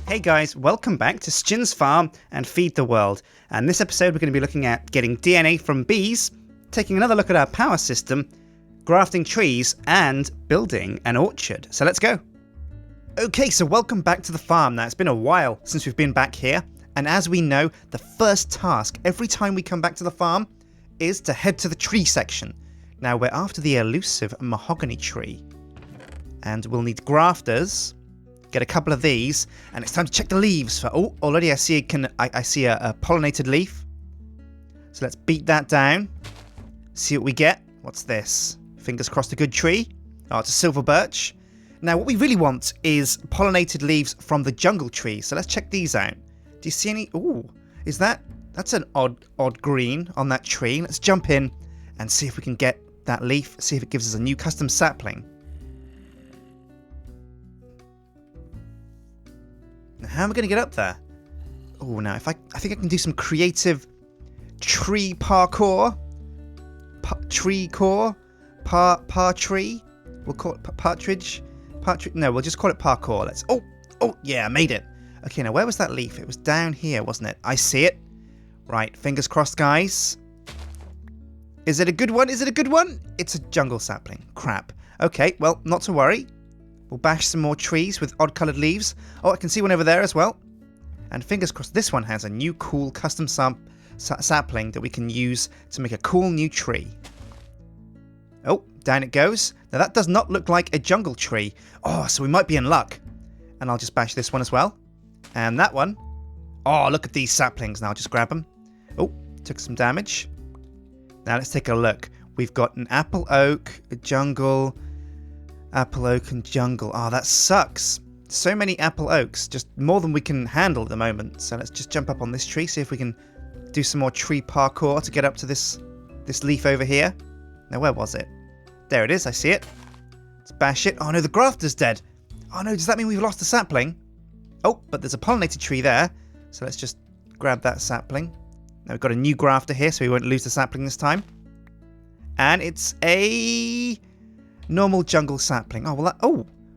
Hey guys, welcome back to Sjin's Farm and Feed the World. And this episode we're going to be looking at getting DNA from bees, taking another look at our power system, grafting trees, and building an orchard. So let's go. Okay, so welcome back to the farm. Now, it's been a while since we've been back here. And as we know, the first task every time we come back to the farm is to head to the tree section. Now, we're after the elusive mahogany tree. And we'll need grafters. Get a couple of these, and it's time to check the leaves for. Oh, already I see a pollinated leaf. So let's beat that down. See what we get. What's this? Fingers crossed, a good tree. Oh, it's a silver birch. Now, what we really want is pollinated leaves from the jungle tree. So let's check these out. Do you see any? Oh, is that's an odd green on that tree. Let's jump in and see if we can get that leaf. See if it gives us a new custom sapling. How am I going to get up there? Oh, now I think I can do some creative tree parkour. Tree core? Tree? We'll call it partridge. No, we'll just call it parkour. Let's. Oh, yeah, I made it. Okay, now where was that leaf? It was down here, wasn't it? I see it. Right, fingers crossed, guys. Is it a good one? Is it a good one? It's a jungle sapling. Crap. Okay, well, not to worry. We'll bash some more trees with odd-coloured leaves. Oh, I can see one over there as well. And fingers crossed this one has a new cool custom sapling that we can use to make a cool new tree. Oh, down it goes. Now that does not look like a jungle tree. Oh, so we might be in luck. And I'll just bash this one as well. And that one. Oh, look at these saplings. Now I'll just grab them. Oh, took some damage. Now let's take a look. We've got an apple oak, a jungle... Apple oak and jungle. Oh, that sucks. So many apple oaks. Just more than we can handle at the moment. So let's just jump up on this tree. See if we can do some more tree parkour to get up to this leaf over here. Now, where was it? There it is. I see it. Let's bash it. Oh, no, the grafter's dead. Oh, no. Does that mean we've lost the sapling? Oh, but there's a pollinated tree there. So let's just grab that sapling. Now, we've got a new grafter here, so we won't lose the sapling this time. And it's a... normal jungle sapling. Oh, well,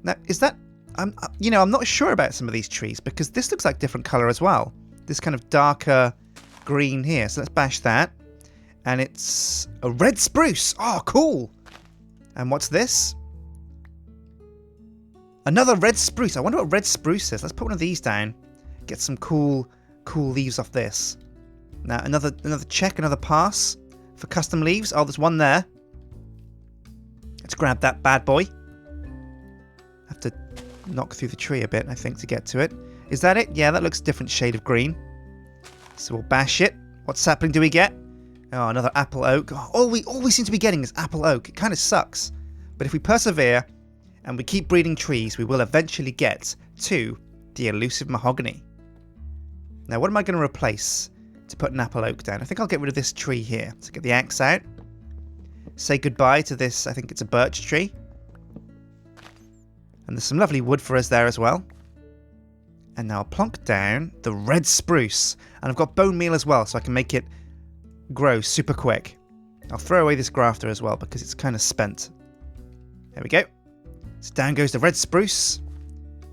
now, is that... I'm not sure about some of these trees because this looks like different colour as well. This kind of darker green here. So let's bash that. And it's a red spruce. Oh, cool. And what's this? Another red spruce. I wonder what red spruce is. Let's put one of these down. Get some cool leaves off this. Now, another check, another pass for custom leaves. Oh, there's one there. Let's grab that bad boy. Have to knock through the tree a bit, I think, to get to it. Is that it? Yeah, that looks a different shade of green. So we'll bash it. What sapling do we get? Oh, another apple oak. Oh, all we seem to be getting is apple oak. It kind of sucks. But if we persevere and we keep breeding trees, we will eventually get to the elusive mahogany. Now, what am I going to replace to put an apple oak down? I think I'll get rid of this tree here. So get the axe out. Say goodbye to this, I think it's a birch tree. And there's some lovely wood for us there as well. And now I'll plonk down the red spruce. And I've got bone meal as well, so I can make it grow super quick. I'll throw away this grafter as well, because it's kind of spent. There we go. So down goes the red spruce.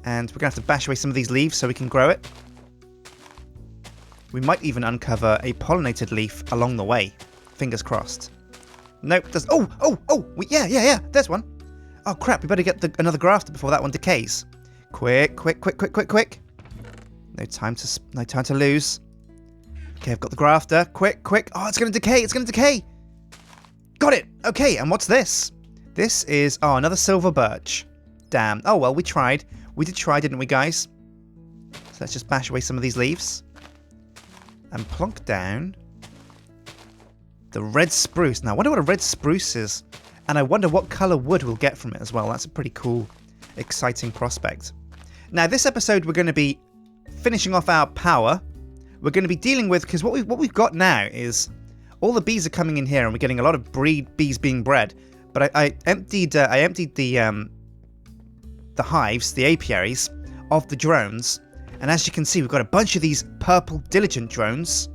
And we're going to have to bash away some of these leaves so we can grow it. We might even uncover a pollinated leaf along the way. Fingers crossed. Nope, there's... Yeah, there's one. Oh, crap, we better get another grafter before that one decays. Quick. No time to lose. Okay, I've got the grafter. Quick. Oh, it's going to decay. Got it. Okay, and what's this? This is... oh, another silver birch. Damn. Oh, well, we tried. We did try, didn't we, guys? So let's just bash away some of these leaves. And plonk down... the red spruce. Now, I wonder what a red spruce is. And I wonder what colour wood we'll get from it as well. That's a pretty cool, exciting prospect. Now, this episode, we're going to be finishing off our power. We're going to be dealing with... because what we've got now is... all the bees are coming in here and we're getting a lot of bees being bred. But I emptied the hives, the apiaries, of the drones. And as you can see, we've got a bunch of these purple diligent drones.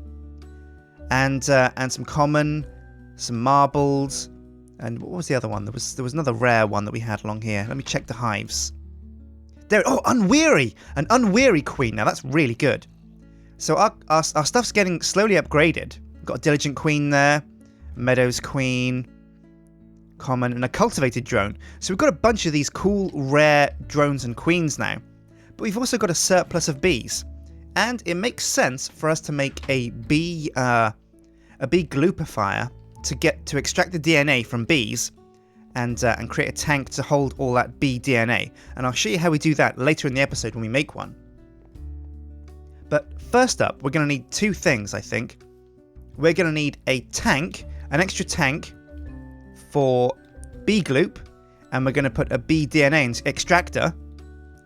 And some common, some marbled, and what was the other one? There was another rare one that we had along here. Let me check the hives. There, oh, unweary! An unweary queen. Now that's really good. So our stuff's getting slowly upgraded. We've got a diligent queen there, meadows queen, common, and a cultivated drone. So we've got a bunch of these cool, rare drones and queens now. But we've also got a surplus of bees. And it makes sense for us to make a bee glupifier to extract the DNA from bees and create a tank to hold all that bee DNA. And I'll show you how we do that later in the episode when we make one. But first up, we're going to need two things, I think. We're going to need a tank, an extra tank for bee gloop, and we're going to put a bee DNA extractor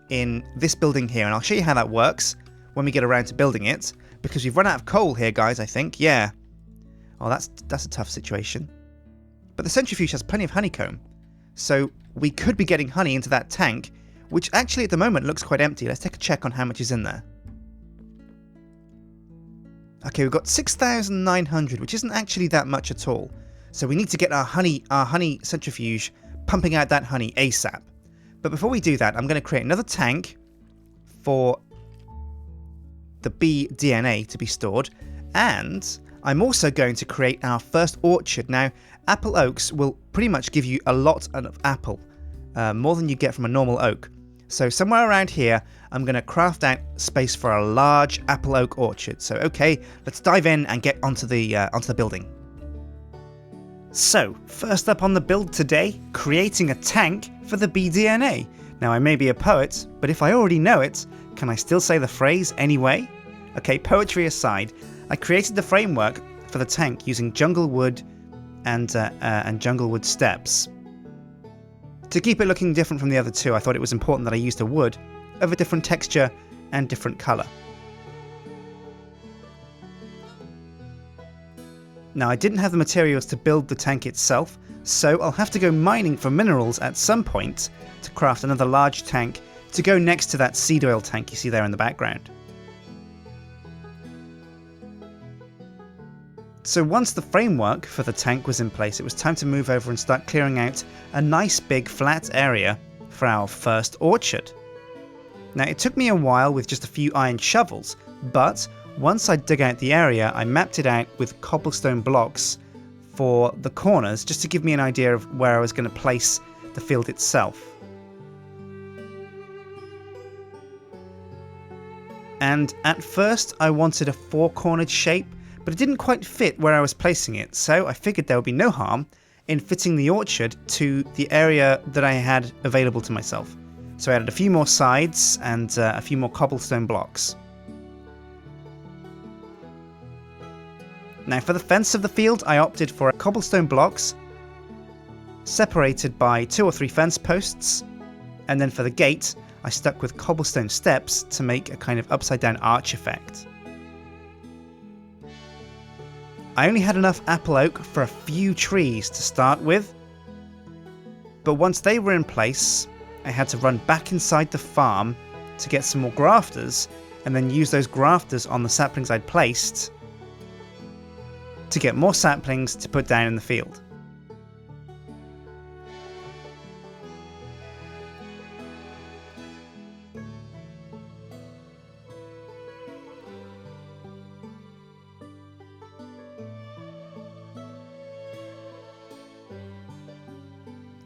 in this building here. And I'll show you how that works when we get around to building it, because we've run out of coal here, guys, I think. Yeah. Oh, that's a tough situation. But the centrifuge has plenty of honeycomb, so we could be getting honey into that tank, which actually at the moment looks quite empty. Let's take a check on how much is in there. Okay, we've got 6,900, which isn't actually that much at all. So we need to get our honey centrifuge pumping out that honey ASAP. But before we do that, I'm going to create another tank for the bee DNA to be stored, and I'm also going to create our first orchard. Now, apple oaks will pretty much give you a lot of apple, more than you get from a normal oak. So somewhere around here, I'm going to craft out space for a large apple oak orchard. So okay, let's dive in and get onto the building. So, first up on the build today, creating a tank for the bee DNA. Now, I may be a poet, but if I already know it, can I still say the phrase anyway? Okay, poetry aside, I created the framework for the tank using jungle wood and jungle wood steps. To keep it looking different from the other two, I thought it was important that I used a wood of a different texture and different colour. Now, I didn't have the materials to build the tank itself, so I'll have to go mining for minerals at some point to craft another large tank to go next to that seed oil tank you see there in the background. So once the framework for the tank was in place, it was time to move over and start clearing out a nice big flat area for our first orchard. Now, it took me a while with just a few iron shovels, but once I dug out the area, I mapped it out with cobblestone blocks for the corners, just to give me an idea of where I was going to place the field itself. And at first, I wanted a four-cornered shape, but it didn't quite fit where I was placing it, so I figured there would be no harm in fitting the orchard to the area that I had available to myself. So I added a few more sides and a few more cobblestone blocks. Now, for the fence of the field, I opted for cobblestone blocks separated by 2 or 3 fence posts, and then for the gate, I stuck with cobblestone steps to make a kind of upside down arch effect. I only had enough apple oak for a few trees to start with, but once they were in place, I had to run back inside the farm to get some more grafters, and then use those grafters on the saplings I'd placed to get more saplings to put down in the field.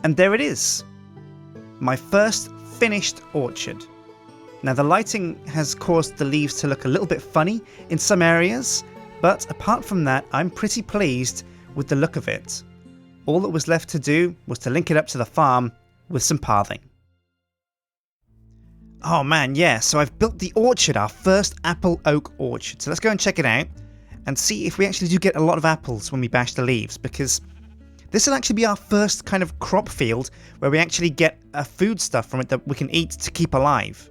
And there it is, my first finished orchard. Now, the lighting has caused the leaves to look a little bit funny in some areas, but apart from that, I'm pretty pleased with the look of it. All that was left to do was to link it up to the farm with some pathing. Oh man, yeah, so I've built the orchard, our first apple oak orchard. So let's go and check it out and see if we actually do get a lot of apples when we bash the leaves, because this will actually be our first kind of crop field where we actually get a foodstuff from it that we can eat to keep alive.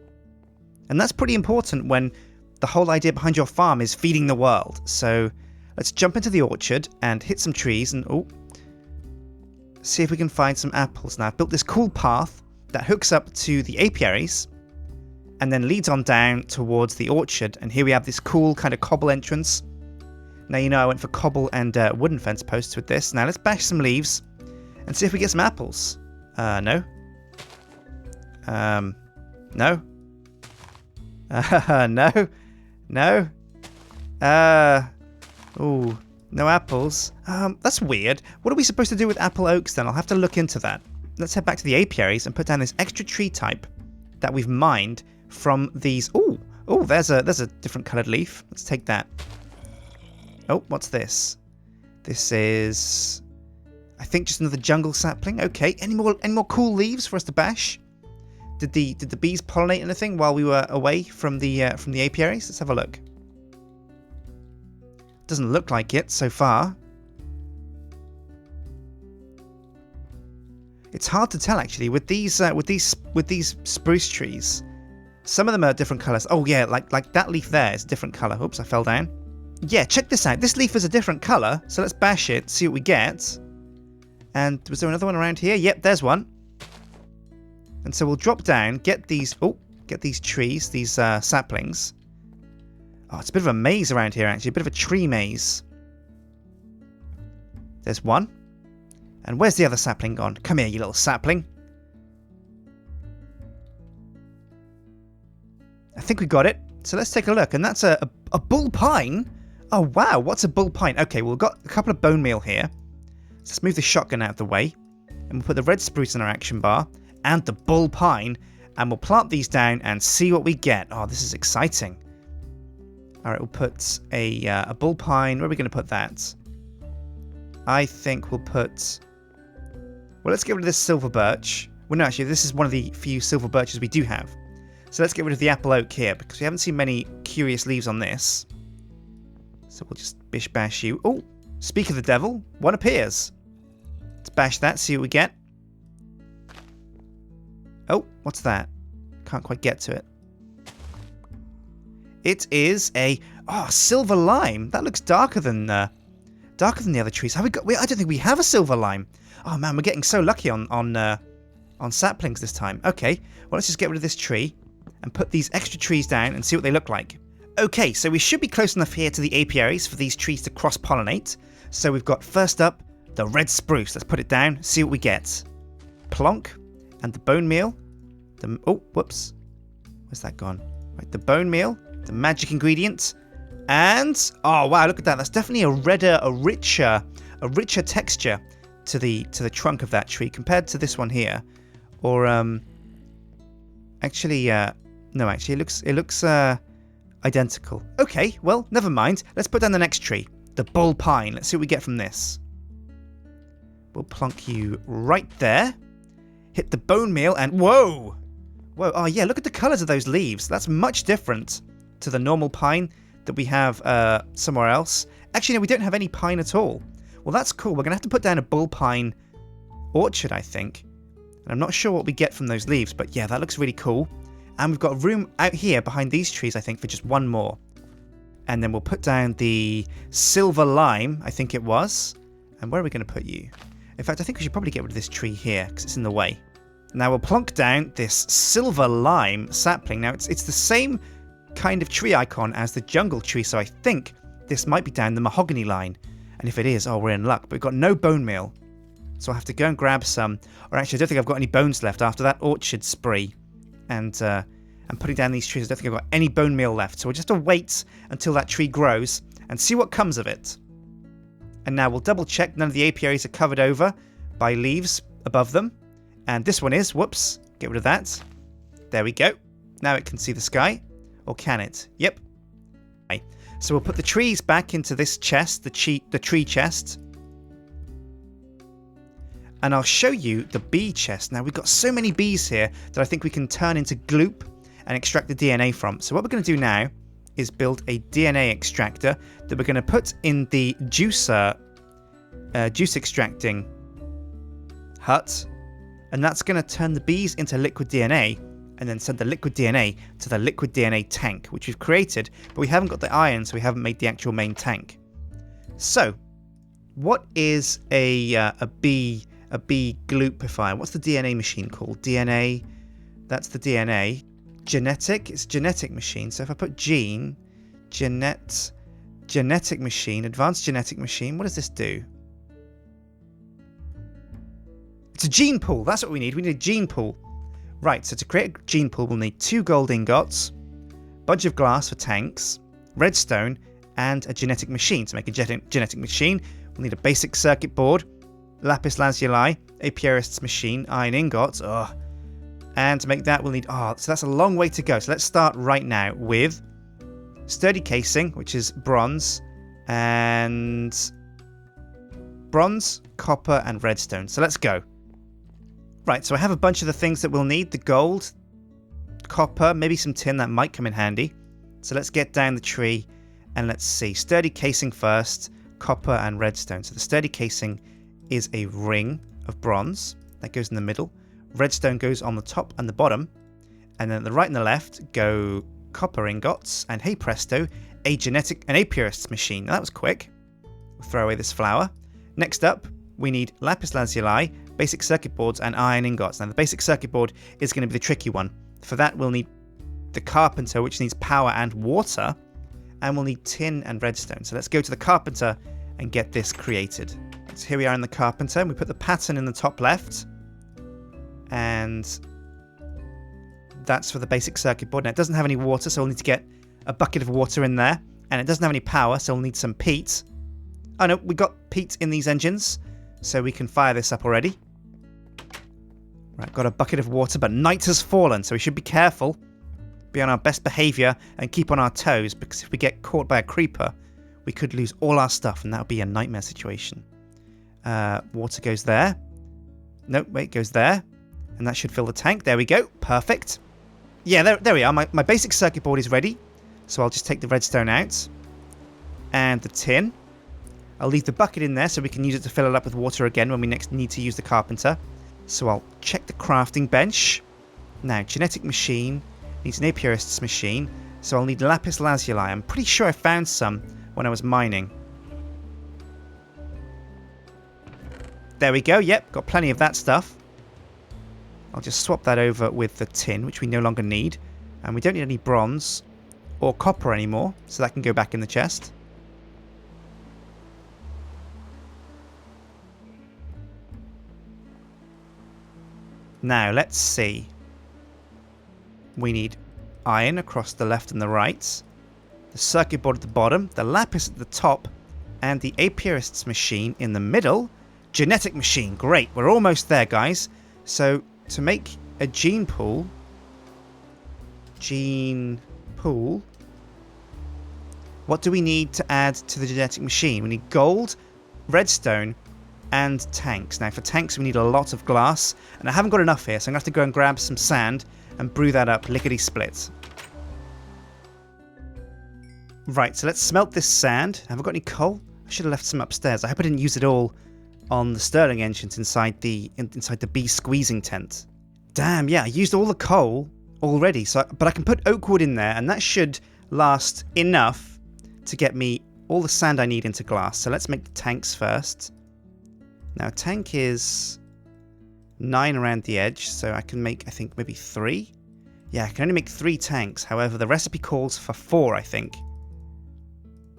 And that's pretty important when the whole idea behind your farm is feeding the world. So let's jump into the orchard and hit some trees and see if we can find some apples. Now, I've built this cool path that hooks up to the apiaries and then leads on down towards the orchard. And here we have this cool kind of cobble entrance. Now, you know I went for cobble and wooden fence posts with this. Now let's bash some leaves and see if we get some apples. No. No? No? No? Ooh, no apples. That's weird. What are we supposed to do with apple oaks then? I'll have to look into that. Let's head back to the apiaries and put down this extra tree type that we've mined from these. Ooh, there's a different coloured leaf. Let's take that. Oh, what's this? This is, I think, just another jungle sapling. Okay, any more cool leaves for us to bash? Did the bees pollinate anything while we were away from the apiaries? Let's have a look. Doesn't look like it so far. It's hard to tell actually with these spruce trees. Some of them are different colours. Oh yeah, like that leaf there is a different colour. Oops, I fell down. Yeah, check this out. This leaf is a different colour, so let's bash it, see what we get. And was there another one around here? Yep, there's one. And so we'll drop down, get these trees, these saplings. Oh, it's a bit of a maze around here, actually. A bit of a tree maze. There's one. And where's the other sapling gone? Come here, you little sapling. I think we got it. So let's take a look. And that's a bull pine. Oh, wow. What's a bull pine? Okay, well, we've got a couple of bone meal here. So let's move the shotgun out of the way. And we'll put the red spruce in our action bar. And the bull pine. And we'll plant these down and see what we get. Oh, this is exciting. Alright, we'll put a bull pine. Where are we going to put that? I think we'll put... Well, let's get rid of this silver birch. Well, no, actually, this is one of the few silver birches we do have. So let's get rid of the apple oak here, because we haven't seen many curious leaves on this. So we'll just bish bash you. Oh, speak of the devil, one appears. Let's bash that, see what we get. Oh, what's that? Can't quite get to it. It is a silver lime. That looks darker than the other trees. Have we got? I don't think we have a silver lime. Oh man, we're getting so lucky on saplings this time. Okay, well let's just get rid of this tree and put these extra trees down and see what they look like. Okay, so we should be close enough here to the apiaries for these trees to cross-pollinate. So we've got first up the red spruce. Let's put it down, see what we get. Plonk, and the bone meal. Oh, whoops, where's that gone? Right, the bone meal. The magic ingredient, and oh wow, look at that. That's definitely a redder, a richer texture to the trunk of that tree compared to this one here. Or actually, no, actually, it looks identical. Okay, well, never mind. Let's put down the next tree, the bull pine. Let's see what we get from this. We'll plonk you right there. Hit the bone meal, and whoa, oh yeah, look at the colours of those leaves. That's much different to the normal pine that we have somewhere else. Actually, no, we don't have any pine at all. Well, that's cool. We're going to have to put down a bull pine orchard, I think. And I'm not sure what we get from those leaves, but yeah, that looks really cool. And we've got room out here behind these trees, I think, for just one more. And then we'll put down the silver lime, I think it was. And where are we going to put you? In fact, I think we should probably get rid of this tree here, because it's in the way. Now we'll plonk down this silver lime sapling. Now, it's the same kind of tree icon as the jungle tree, so I think this might be down the mahogany line. And if it is, oh, we're in luck. But we've got no bone meal, so I'll have to go and grab some. Or actually, I don't think I've got any bones left after that orchard spree. And putting down these trees, I don't think I've got any bone meal left. So we'll just have to wait until that tree grows and see what comes of it. And now we'll double check none of the apiaries are covered over by leaves above them. And this one is. Whoops. Get rid of that. There we go. Now it can see the sky. Or can it? Yep. Okay. So we'll put the trees back into this chest, the tree chest. And I'll show you the bee chest. Now we've got so many bees here that I think we can turn into gloop and extract the DNA from. So what we're going to do now is build a DNA extractor that we're going to put in the juice extracting hut. And that's going to turn the bees into liquid DNA and then send the liquid DNA to the liquid DNA tank, which we've created, but we haven't got the iron, so we haven't made the actual main tank. So, what is a bee gloopifier? What's the DNA machine called? DNA, that's the DNA. Genetic, it's genetic machine. So if I put genetic machine, advanced genetic machine, what does this do? It's a gene pool. That's what we need. We need a gene pool. Right, so to create a gene pool, we'll need 2 gold ingots, bunch of glass for tanks, redstone, and a genetic machine. To make a genetic machine, we'll need a basic circuit board, Lapis Lazuli, apiarist's machine, iron ingots, and to make that we'll need, so that's a long way to go. So let's start right now with sturdy casing, which is bronze, and bronze, copper, and redstone. So let's go. Right, so I have a bunch of the things that we'll need, the gold, copper, maybe some tin that might come in handy. So let's get down the tree and let's see. Sturdy casing first, copper and redstone. So the sturdy casing is a ring of bronze that goes in the middle. Redstone goes on the top and the bottom. And then the right and the left go copper ingots. And hey presto, an apiarist's machine. Now that was quick. We'll throw away this flower. Next up, we need Lapis Lazuli, basic circuit boards, and iron ingots. Now the basic circuit board is going to be the tricky one. For that we'll need the Carpenter, which needs power and water. And we'll need tin and redstone. So let's go to the Carpenter and get this created. So here we are in the Carpenter, and we put the pattern in the top left. And that's for the basic circuit board. Now it doesn't have any water, so we'll need to get a bucket of water in there. And it doesn't have any power, so we'll need some peat. Oh no, we got peat in these engines, so we can fire this up already. Right, got a bucket of water, but night has fallen, so we should be careful. Be on our best behaviour and keep on our toes, because if we get caught by a creeper, we could lose all our stuff, and that would be a nightmare situation. Water goes there. Nope, wait, goes there. And that should fill the tank. There we go. Perfect. Yeah, there we are. My basic circuit board is ready. So I'll just take the redstone out. And the tin. I'll leave the bucket in there so we can use it to fill it up with water again when we next need to use the Carpenter. So I'll check the crafting bench. Now, genetic machine needs an apiarist's machine. So I'll need Lapis Lazuli. I'm pretty sure I found some when I was mining. There we go. Yep, got plenty of that stuff. I'll just swap that over with the tin, which we no longer need. And we don't need any bronze or copper anymore, so that can go back in the chest. Now, let's see. We need iron across the left and the right, the circuit board at the bottom, the lapis at the top, and the apiarist's machine in the middle. Genetic machine, great, we're almost there, guys. So, to make a gene pool, what do we need to add to the genetic machine? We need gold, redstone, and tanks. Now for tanks we need a lot of glass, and I haven't got enough here, so I'm going to have to go and grab some sand and brew that up lickety-split. Right, so let's smelt this sand. Have I got any coal? I should have left some upstairs. I hope I didn't use it all on the Stirling engines inside the bee squeezing tent. Damn, yeah, I used all the coal already, but I can put oak wood in there, and that should last enough to get me all the sand I need into glass. So let's make the tanks first. Now, tank is 9 around the edge, so I can make, I think, maybe 3? Yeah, I can only make 3 tanks. However, the recipe calls for 4, I think.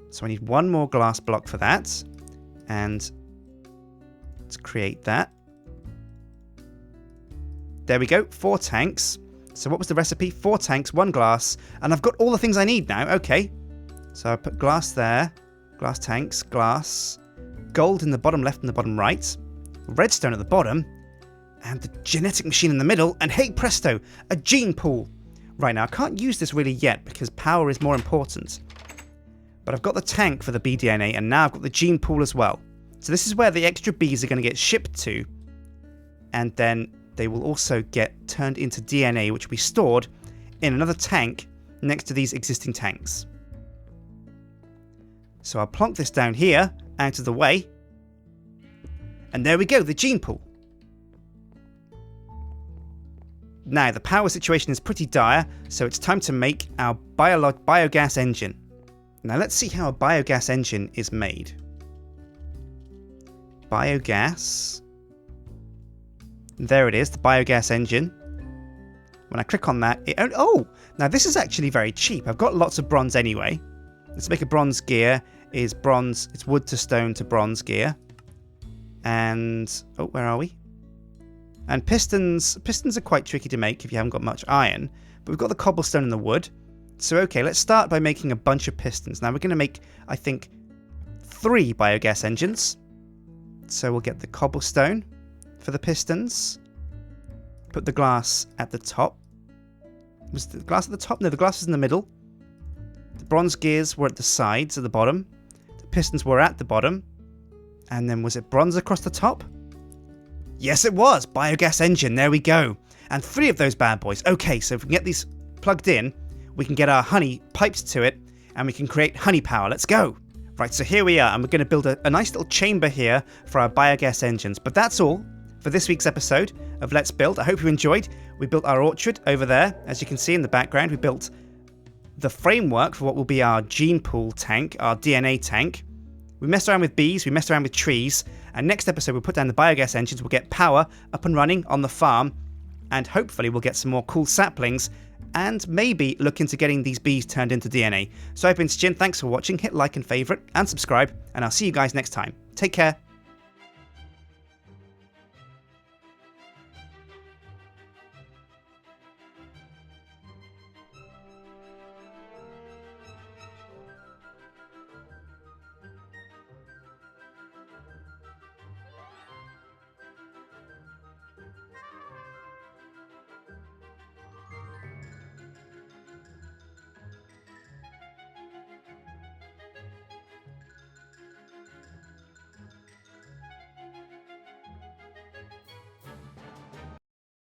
So I need 1 more glass block for that. And let's create that. There we go, 4 tanks. So what was the recipe? 4 tanks, 1 glass, and I've got all the things I need now. Okay. So I put glass there, glass tanks, glass, gold in the bottom left and the bottom right, redstone at the bottom, and the genetic machine in the middle, and hey presto, a gene pool. Right, now I can't use this really yet because power is more important. But I've got the tank for the BDNA, and now I've got the gene pool as well. So this is where the extra bees are going to get shipped to, and then they will also get turned into DNA, which will be stored in another tank next to these existing tanks. So I'll plonk this down here, out of the way, and there we go, the gene pool. Now, the power situation is pretty dire, so it's time to make our biogas engine. Now, let's see how a biogas engine is made. Biogas. There it is, the biogas engine. When I click on that, oh! Now, this is actually very cheap. I've got lots of bronze anyway. Let's make a bronze gear. Is bronze, it's wood to stone to bronze gear. And, oh, where are we? And pistons are quite tricky to make if you haven't got much iron. But we've got the cobblestone and the wood. So okay, let's start by making a bunch of pistons. Now we're going to make, I think, 3 biogas engines. So we'll get the cobblestone for the pistons. Put the glass at the top. Was the glass at the top? No, the glass was in the middle. The bronze gears were at the sides, at the bottom. The pistons were at the bottom. And then was it bronze across the top? Yes, it was! Biogas engine, there we go. And 3 of those bad boys. Okay, so if we can get these plugged in, we can get our honey piped to it, and we can create honey power. Let's go! Right, so here we are, and we're going to build a nice little chamber here for our biogas engines. But that's all for this week's episode of Let's Build. I hope you enjoyed. We built our orchard over there. As you can see in the background, we built the framework for what will be our gene pool tank, our DNA tank. We messed around with bees, we messed around with trees, and next episode we'll put down the biogas engines, we'll get power up and running on the farm, and hopefully we'll get some more cool saplings, and maybe look into getting these bees turned into DNA. So I've been Sjin, thanks for watching, hit like and favourite, and subscribe, and I'll see you guys next time. Take care.